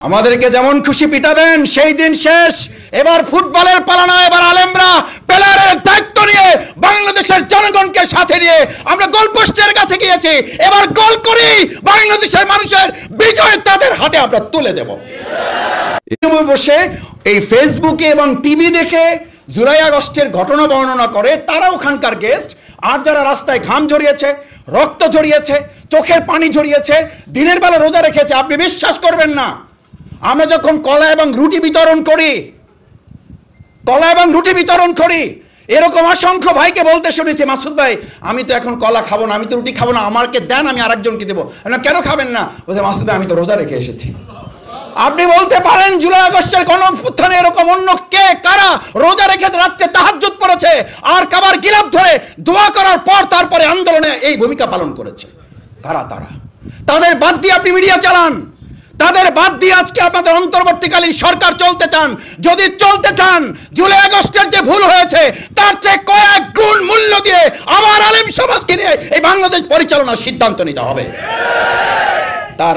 আমাদেরকে যেমন খুশি পিটাবেন, সেই দিন শেষ। এবার ফুটবলের পালা না, এবার আলেমরা প্লেয়ারের দায়িত্ব নিয়ে বাংলাদেশের জনগণকে সাথে নিয়ে আমরা গোলপোস্টের কাছে গিয়েছি। এবার গোল করি, বাংলাদেশের মানুষের বিজয় তাদের হাতে আমরা তুলে দেব। বসে এই ফেসবুকে এবং টিভি দেখে জুলাই আগস্টের ঘটনা বর্ণনা করে তারা ওখানকার গেস্ট। আর যারা রাস্তায় ঘাম ঝরিয়েছে, রক্ত ঝরিয়েছে, চোখের পানি ঝরিয়েছে, দিনের বেলা রোজা রেখেছে, আপনি বিশ্বাস করবেন না, আমরা যখন কলা এবং রুটি বিতরণ করি এরকম অসংখ্য ভাইকে বলতে শুনেছি, মাসুদ ভাই আমি তো এখন কলা খাবো না, আমি তো রুটি খাবো না, আমাকে দেন, আমি আরেকজনকে দেবো। কেন খাবেন না? বলছে মাসুদ ভাই আমি তো রোজা রেখে এসেছি। আপনি বলতে পারেন জুলাই আগস্টের গণঅভ্যুত্থানে এরকম অন্য কে কারা রোজা রেখে রাত্রে তাহাজ্জুদ পড়েছে আর কাবার গিলাফ ধরে দোয়া করার পর তারপরে আন্দোলনে এই ভূমিকা পালন করেছে? কারা তারা? তাদের বাদ দিয়ে আপনি মিডিয়া চালান, তাদের বাদ দিয়ে আজকে আপনাদের অন্তর্বর্তীকালীন সরকার চলতে চান। যদি চলতে চান, জুলাই আগস্টের যে ভুল হয়েছে তার চেয়ে কয়েক গুণ মূল্য দিয়ে আবার আলেম সমাজকে নিয়ে এই বাংলাদেশ পরিচালনার সিদ্ধান্ত নিতে হবে। তার